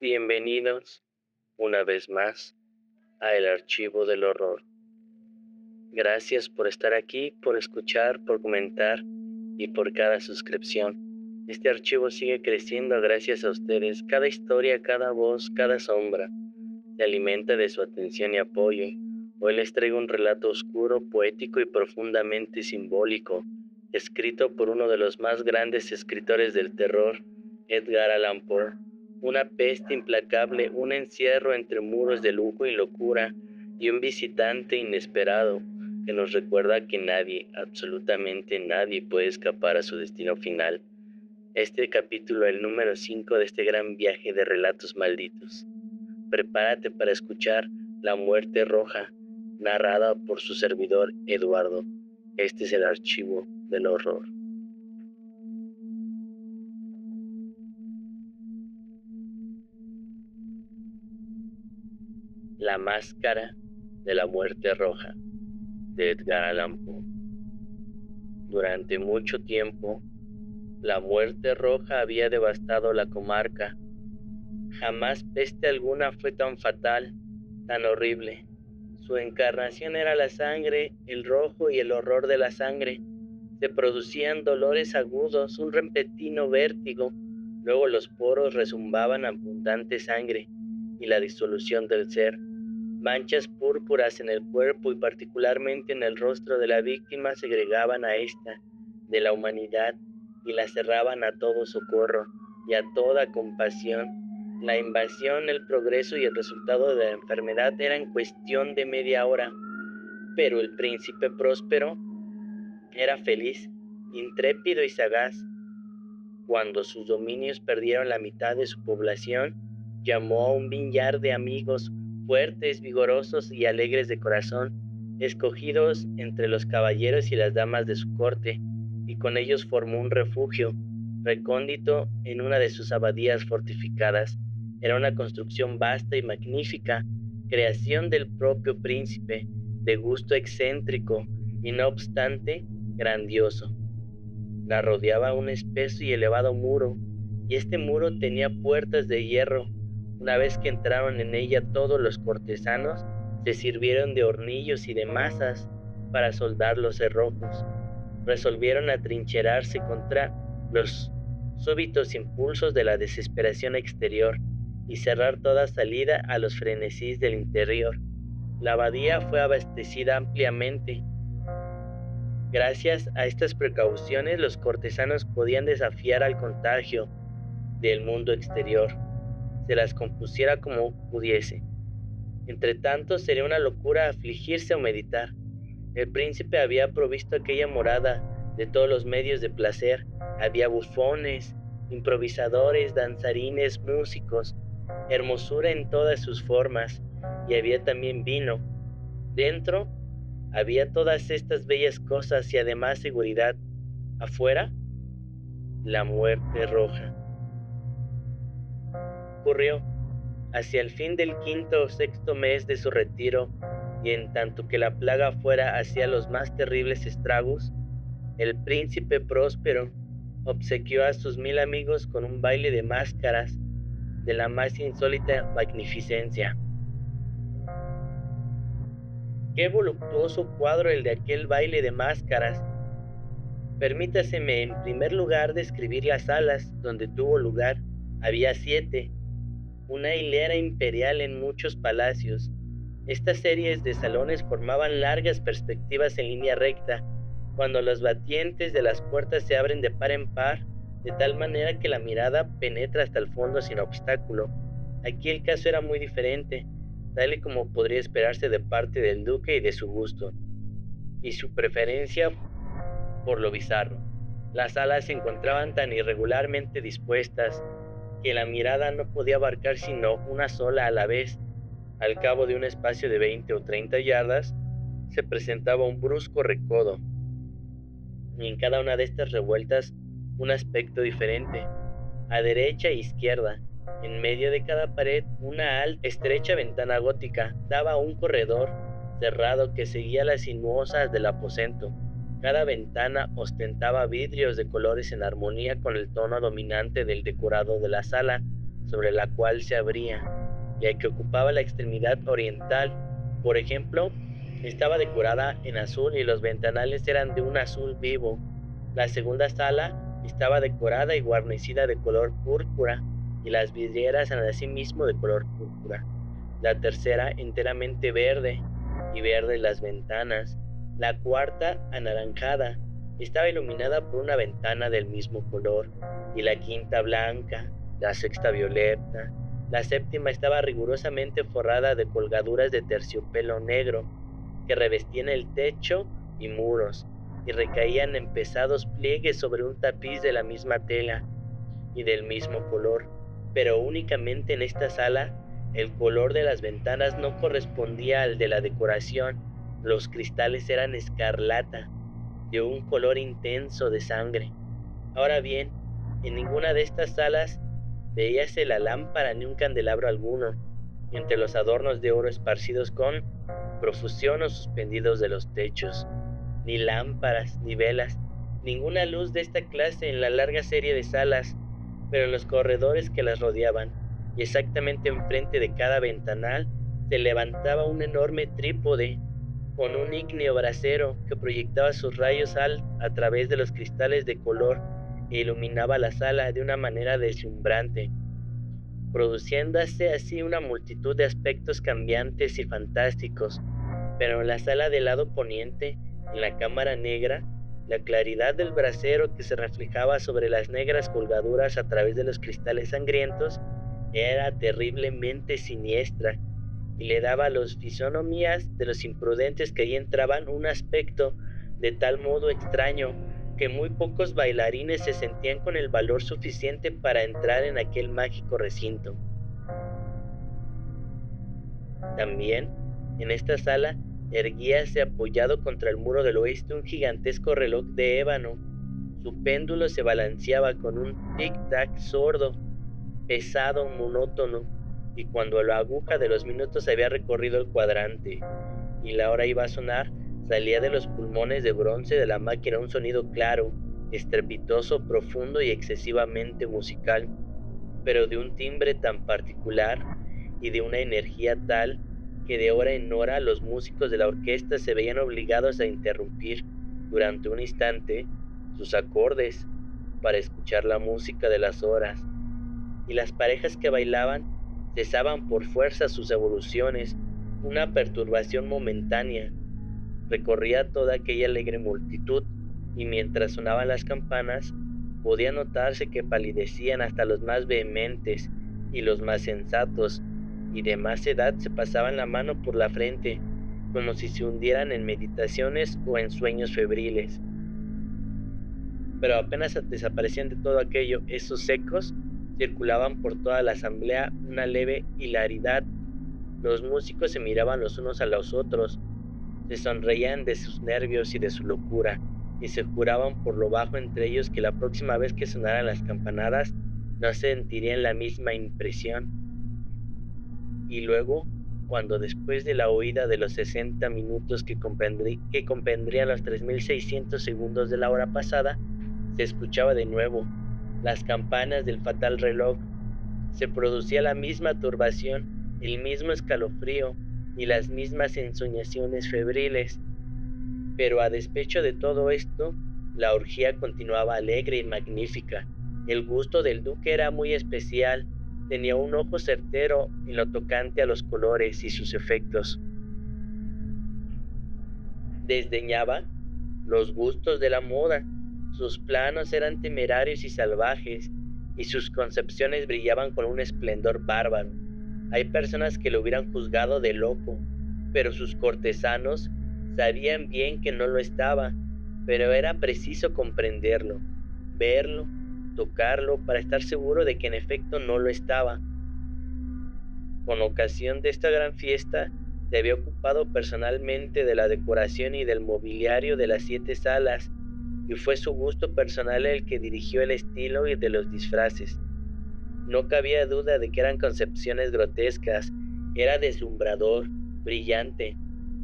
Bienvenidos una vez más a El Archivo del Horror. Gracias por estar aquí, por escuchar, por comentar y por cada suscripción. Este archivo sigue creciendo gracias a ustedes. Cada historia, cada voz, cada sombra se alimenta de su atención y apoyo. Hoy les traigo un relato oscuro, poético y profundamente simbólico, escrito por uno de los más grandes escritores del terror, Edgar Allan Poe. Una peste implacable, un encierro entre muros de lujo y locura, y un visitante inesperado que nos recuerda que nadie, absolutamente nadie, puede escapar a su destino final. Este capítulo, el número 5 de este gran viaje de relatos malditos. Prepárate para escuchar La Muerte Roja, narrada por su servidor Eduardo. Este es el Archivo del Horror. La Máscara de la Muerte Roja, de Edgar Allan Poe. Durante mucho tiempo, la muerte roja había devastado la comarca. Jamás peste alguna fue tan fatal, tan horrible. Su encarnación era la sangre, el rojo y el horror de la sangre. Se producían dolores agudos, un repentino vértigo. Luego los poros rezumbaban abundante sangre y la disolución del ser. Manchas púrpuras en el cuerpo y particularmente en el rostro de la víctima segregaban a esta de la humanidad y la cerraban a todo socorro y a toda compasión. La invasión, el progreso y el resultado de la enfermedad eran cuestión de media hora, pero el príncipe próspero era feliz, intrépido y sagaz. Cuando sus dominios perdieron la mitad de su población, llamó a un billar de amigos fuertes, vigorosos y alegres de corazón, escogidos entre los caballeros y las damas de su corte, y con ellos formó un refugio recóndito en una de sus abadías fortificadas. Era una construcción vasta y magnífica, creación del propio príncipe, de gusto excéntrico y no obstante grandioso. La rodeaba un espeso y elevado muro, y este muro tenía puertas de hierro. Una vez que entraron en ella todos los cortesanos, se sirvieron de hornillos y de mazas para soldar los cerrojos. Resolvieron atrincherarse contra los súbitos impulsos de la desesperación exterior y cerrar toda salida a los frenesís del interior. La abadía fue abastecida ampliamente. Gracias a estas precauciones, los cortesanos podían desafiar al contagio del mundo exterior, se las compusiera como pudiese. Entre tanto, sería una locura afligirse o meditar. El príncipe había provisto aquella morada de todos los medios de placer. Había bufones, improvisadores, danzarines, músicos, hermosura en todas sus formas, y había también vino. Dentro había todas estas bellas cosas y además seguridad. Afuera, la muerte roja. Ocurrió hacia el fin del quinto o sexto mes de su retiro, y en tanto que la plaga fuera hacía los más terribles estragos, el príncipe próspero obsequió a sus 1000 amigos con un baile de máscaras de la más insólita magnificencia. Qué voluptuoso cuadro el de aquel baile de máscaras. Permítaseme en primer lugar describir las salas donde tuvo lugar. Había 7, una hilera imperial en muchos palacios. Estas series de salones formaban largas perspectivas en línea recta, cuando los batientes de las puertas se abren de par en par, de tal manera que la mirada penetra hasta el fondo sin obstáculo. Aquí el caso era muy diferente, tal y como podría esperarse de parte del duque y de su gusto, y su preferencia por lo bizarro. Las salas se encontraban tan irregularmente dispuestas que la mirada no podía abarcar sino una sola a la vez. Al cabo de un espacio de 20 o 30 yardas, se presentaba un brusco recodo, y en cada una de estas revueltas un aspecto diferente. A derecha e izquierda, en medio de cada pared, una alta, estrecha ventana gótica daba a un corredor cerrado que seguía las sinuosas del aposento. Cada ventana ostentaba vidrios de colores en armonía con el tono dominante del decorado de la sala. sobre la cual se abría, ya que ocupaba la extremidad oriental. Por ejemplo, estaba decorada en azul y los ventanales eran de un azul vivo. La segunda sala estaba decorada y guarnecida de color púrpura, y las vidrieras eran asimismo de color púrpura. La tercera enteramente verde, y verdes las ventanas. La cuarta, anaranjada, estaba iluminada por una ventana del mismo color, y la quinta blanca, la sexta violeta. La séptima estaba rigurosamente forrada de colgaduras de terciopelo negro que revestían el techo y muros, y recaían en pesados pliegues sobre un tapiz de la misma tela y del mismo color. Pero únicamente en esta sala el color de las ventanas no correspondía al de la decoración. Los cristales eran escarlata, de un color intenso de sangre. Ahora bien, en ninguna de estas salas veíase la lámpara ni un candelabro alguno, entre los adornos de oro esparcidos con profusión o suspendidos de los techos, ni lámparas, ni velas, ninguna luz de esta clase en la larga serie de salas, pero en los corredores que las rodeaban, y exactamente enfrente de cada ventanal, se levantaba un enorme trípode con un ígneo brasero que proyectaba sus rayos a través de los cristales de color e iluminaba la sala de una manera deslumbrante, produciéndose así una multitud de aspectos cambiantes y fantásticos. Pero en la sala del lado poniente, en la cámara negra, la claridad del brasero que se reflejaba sobre las negras colgaduras a través de los cristales sangrientos era terriblemente siniestra, y le daba a las fisonomías de los imprudentes que allí entraban un aspecto de tal modo extraño que muy pocos bailarines se sentían con el valor suficiente para entrar en aquel mágico recinto. También, en esta sala, erguíase apoyado contra el muro del oeste un gigantesco reloj de ébano. Su péndulo se balanceaba con un tic-tac sordo, pesado, monótono, y cuando la aguja de los minutos había recorrido el cuadrante y la hora iba a sonar, salía de los pulmones de bronce de la máquina un sonido claro, estrepitoso, profundo y excesivamente musical, pero de un timbre tan particular y de una energía tal que de hora en hora los músicos de la orquesta se veían obligados a interrumpir durante un instante sus acordes para escuchar la música de las horas, y las parejas que bailaban cesaban por fuerza sus evoluciones. Una perturbación momentánea recorría toda aquella alegre multitud, y mientras sonaban las campanas, podía notarse que palidecían hasta los más vehementes, y los más sensatos y de más edad se pasaban la mano por la frente, como si se hundieran en meditaciones o en sueños febriles. Pero apenas desaparecían de todo aquello, esos ecos circulaban por toda la asamblea una leve hilaridad. Los músicos se miraban los unos a los otros, se sonreían de sus nervios y de su locura, y se juraban por lo bajo entre ellos que la próxima vez que sonaran las campanadas no sentirían la misma impresión. Y luego, cuando después de la oída de los 60 minutos que compondrían los 3600 segundos de la hora pasada, se escuchaba de nuevo las campanas del fatal reloj, se producía la misma turbación, el mismo escalofrío y las mismas ensoñaciones febriles. Pero a despecho de todo esto, la orgía continuaba alegre y magnífica. El gusto del duque era muy especial, tenía un ojo certero en lo tocante a los colores y sus efectos. Desdeñaba los gustos de la moda, sus planos eran temerarios y salvajes, y sus concepciones brillaban con un esplendor bárbaro. Hay personas que lo hubieran juzgado de loco, pero sus cortesanos sabían bien que no lo estaba, pero era preciso comprenderlo, verlo, tocarlo, para estar seguro de que en efecto no lo estaba. Con ocasión de esta gran fiesta, se había ocupado personalmente de la decoración y del mobiliario de las 7 salas, y fue su gusto personal el que dirigió el estilo y de los disfraces. No cabía duda de que eran concepciones grotescas, era deslumbrador, brillante.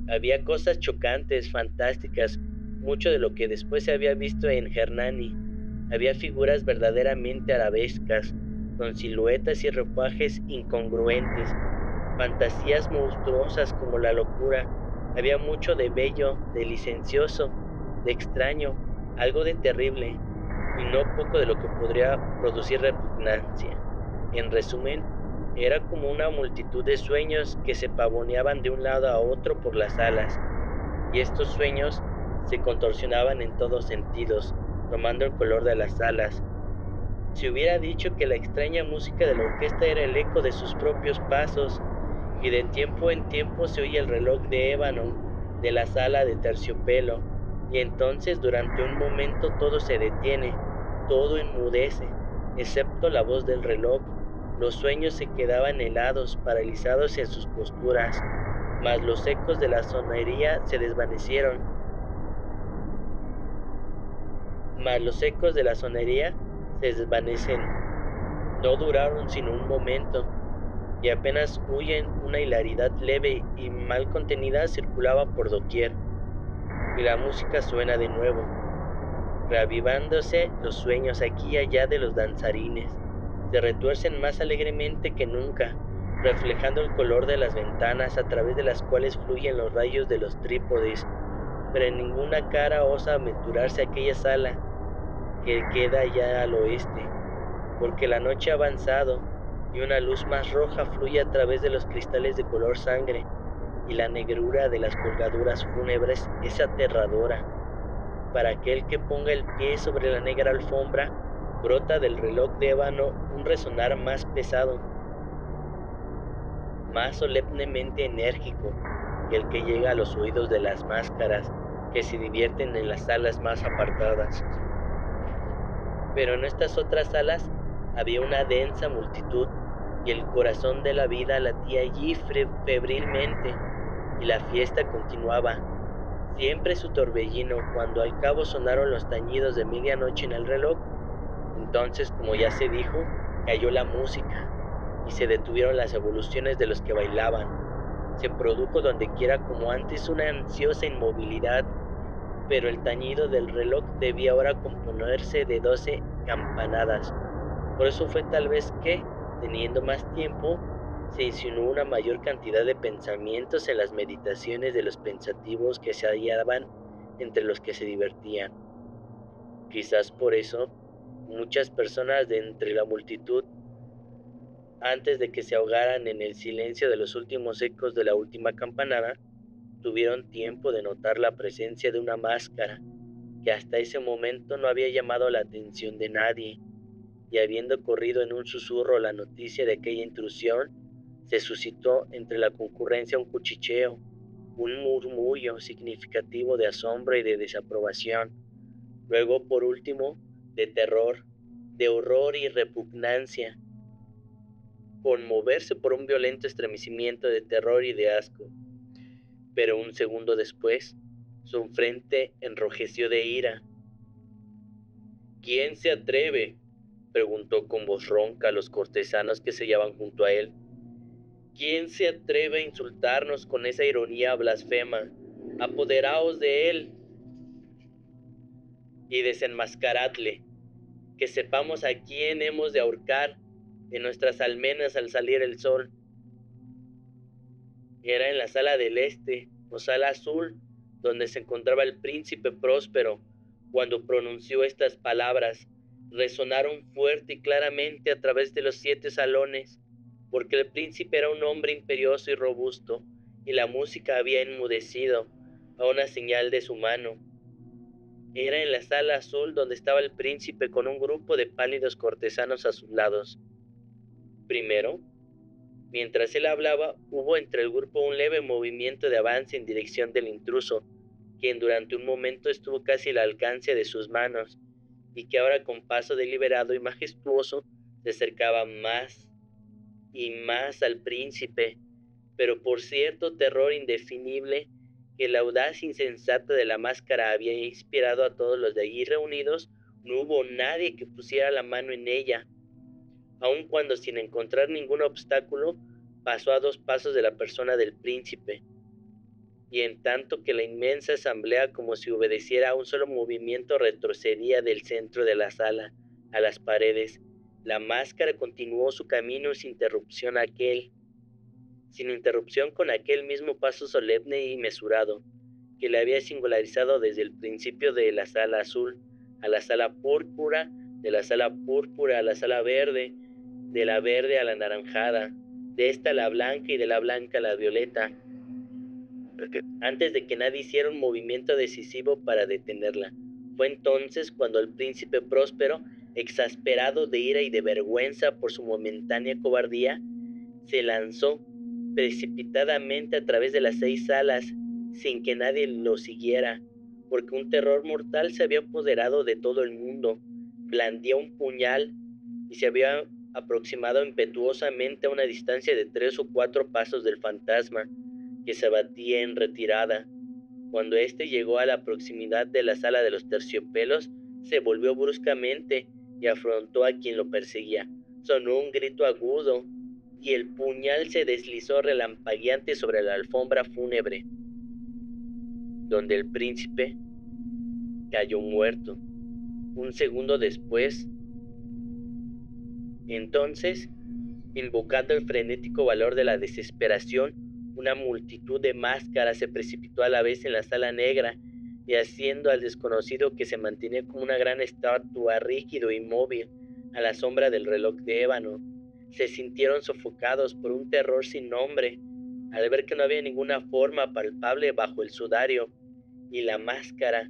Había cosas chocantes, fantásticas, mucho de lo que después se había visto en Hernani. Había figuras verdaderamente arabescas, con siluetas y ropajes incongruentes, fantasías monstruosas como la locura. Había mucho de bello, de licencioso, de extraño, algo de terrible, y no poco de lo que podría producir repugnancia. En resumen, era como una multitud de sueños que se pavoneaban de un lado a otro por las alas, y estos sueños se contorsionaban en todos sentidos, tomando el color de las alas. Si hubiera dicho que la extraña música de la orquesta era el eco de sus propios pasos, y de tiempo en tiempo se oye el reloj de ébano de la sala de terciopelo, y entonces durante un momento todo se detiene, todo enmudece, excepto la voz del reloj. Los sueños se quedaban helados, paralizados en sus posturas, mas los ecos de la sonería se desvanecieron, mas los ecos de la sonería se desvanecen. No duraron sino un momento, y apenas huyen una hilaridad leve y mal contenida circulaba por doquier, y la música suena de nuevo, reavivándose los sueños aquí y allá de los danzarines. Se retuercen más alegremente que nunca, reflejando el color de las ventanas a través de las cuales fluyen los rayos de los trípodes, pero en ninguna cara osa aventurarse a aquella sala que queda ya al oeste, porque la noche ha avanzado y una luz más roja fluye a través de los cristales de color sangre, y la negrura de las colgaduras fúnebres es aterradora. Para aquel que ponga el pie sobre la negra alfombra, brota del reloj de ébano un resonar más pesado, más solemnemente enérgico que el que llega a los oídos de las máscaras que se divierten en las salas más apartadas. Pero en estas otras salas había una densa multitud, y el corazón de la vida latía allí febrilmente, y la fiesta continuaba. Siempre su torbellino, cuando al cabo sonaron los tañidos de medianoche en el reloj, entonces, como ya se dijo, cayó la música, y se detuvieron las evoluciones de los que bailaban. Se produjo donde quiera como antes una ansiosa inmovilidad, pero el tañido del reloj debía ahora componerse de 12 campanadas. Por eso fue tal vez que, teniendo más tiempo, se insinuó una mayor cantidad de pensamientos en las meditaciones de los pensativos que se hallaban entre los que se divertían. Quizás por eso, muchas personas de entre la multitud, antes de que se ahogaran en el silencio de los últimos ecos de la última campanada, tuvieron tiempo de notar la presencia de una máscara que hasta ese momento no había llamado la atención de nadie, y habiendo corrido en un susurro la noticia de aquella intrusión, se suscitó entre la concurrencia un cuchicheo, un murmullo significativo de asombro y de desaprobación, luego por último de terror, de horror y repugnancia, conmoverse por un violento estremecimiento de terror y de asco. Pero un segundo después, su frente enrojeció de ira. ¿Quién se atreve?, preguntó con voz ronca a los cortesanos que se hallaban junto a él. ¿Quién se atreve a insultarnos con esa ironía blasfema? Apoderaos de él y desenmascaradle, que sepamos a quién hemos de ahorcar en nuestras almenas al salir el sol. Era en la sala del este, o sala azul, donde se encontraba el príncipe Próspero. Cuando pronunció estas palabras, resonaron fuerte y claramente a través de los 7 salones, porque el príncipe era un hombre imperioso y robusto, y la música había enmudecido a una señal de su mano. Era en la sala azul donde estaba el príncipe con un grupo de pálidos cortesanos a sus lados. Primero, mientras él hablaba, hubo entre el grupo un leve movimiento de avance en dirección del intruso, quien durante un momento estuvo casi al alcance de sus manos, y que ahora con paso deliberado y majestuoso se acercaba más y más al príncipe, pero por cierto terror indefinible que la audacia insensata de la máscara había inspirado a todos los de allí reunidos, no hubo nadie que pusiera la mano en ella, aun cuando sin encontrar ningún obstáculo pasó a 2 pasos de la persona del príncipe, y en tanto que la inmensa asamblea, como si obedeciera a un solo movimiento, retrocedía del centro de la sala a las paredes, La máscara continuó su camino sin interrupción con aquel mismo paso solemne y mesurado, que le había singularizado desde el principio de la sala azul a la sala púrpura, de la sala púrpura a la sala verde, de la verde a la anaranjada, de esta a la blanca y de la blanca a la violeta, antes de que nadie hiciera un movimiento decisivo para detenerla. Fue entonces cuando el príncipe Próspero, exasperado de ira y de vergüenza por su momentánea cobardía, se lanzó precipitadamente a través de las 6 salas, sin que nadie lo siguiera, porque un terror mortal se había apoderado de todo el mundo. Blandía un puñal y se había aproximado impetuosamente a una distancia de 3 o 4 pasos del fantasma, que se abatía en retirada. Cuando éste llegó a la proximidad de la sala de los terciopelos, se volvió bruscamente y afrontó a quien lo perseguía. Sonó un grito agudo y el puñal se deslizó relampagueante sobre la alfombra fúnebre, donde el príncipe cayó muerto. Un segundo después, entonces, invocando el frenético valor de la desesperación, una multitud de máscaras se precipitó a la vez en la sala negra y haciendo al desconocido, que se mantenía como una gran estatua rígido e inmóvil a la sombra del reloj de ébano, se sintieron sofocados por un terror sin nombre al ver que no había ninguna forma palpable bajo el sudario y la máscara.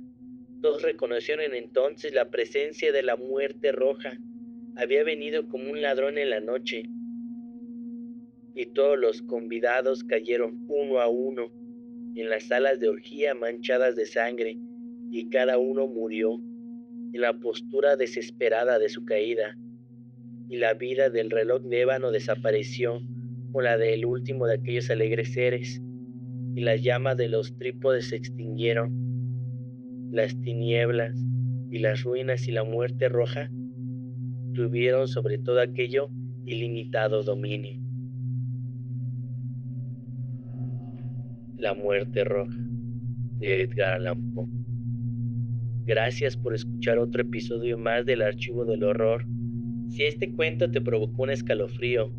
Todos reconocieron entonces la presencia de la muerte roja. Había venido como un ladrón en la noche, y todos los convidados cayeron uno a uno en las salas de orgía manchadas de sangre, y cada uno murió en la postura desesperada de su caída, y la vida del reloj de ébano desapareció con la del último de aquellos alegres seres, y las llamas de los trípodes se extinguieron. Las tinieblas y las ruinas y la muerte roja tuvieron sobre todo aquello ilimitado dominio. La muerte roja, de Edgar Allan Poe. Gracias por escuchar otro episodio más del Archivo del Horror. Si este cuento te provocó un escalofrío,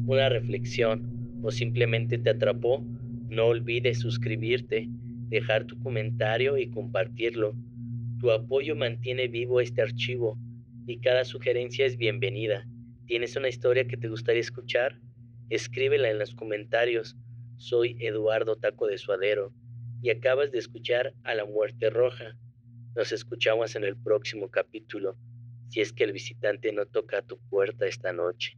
una reflexión o simplemente te atrapó, no olvides suscribirte, dejar tu comentario y compartirlo. Tu apoyo mantiene vivo este archivo y cada sugerencia es bienvenida. ¿Tienes una historia que te gustaría escuchar? Escríbela en los comentarios. Soy Eduardo Taco de Suadero y acabas de escuchar a La Muerte Roja. Nos escuchamos en el próximo capítulo, si es que el visitante no toca a tu puerta esta noche.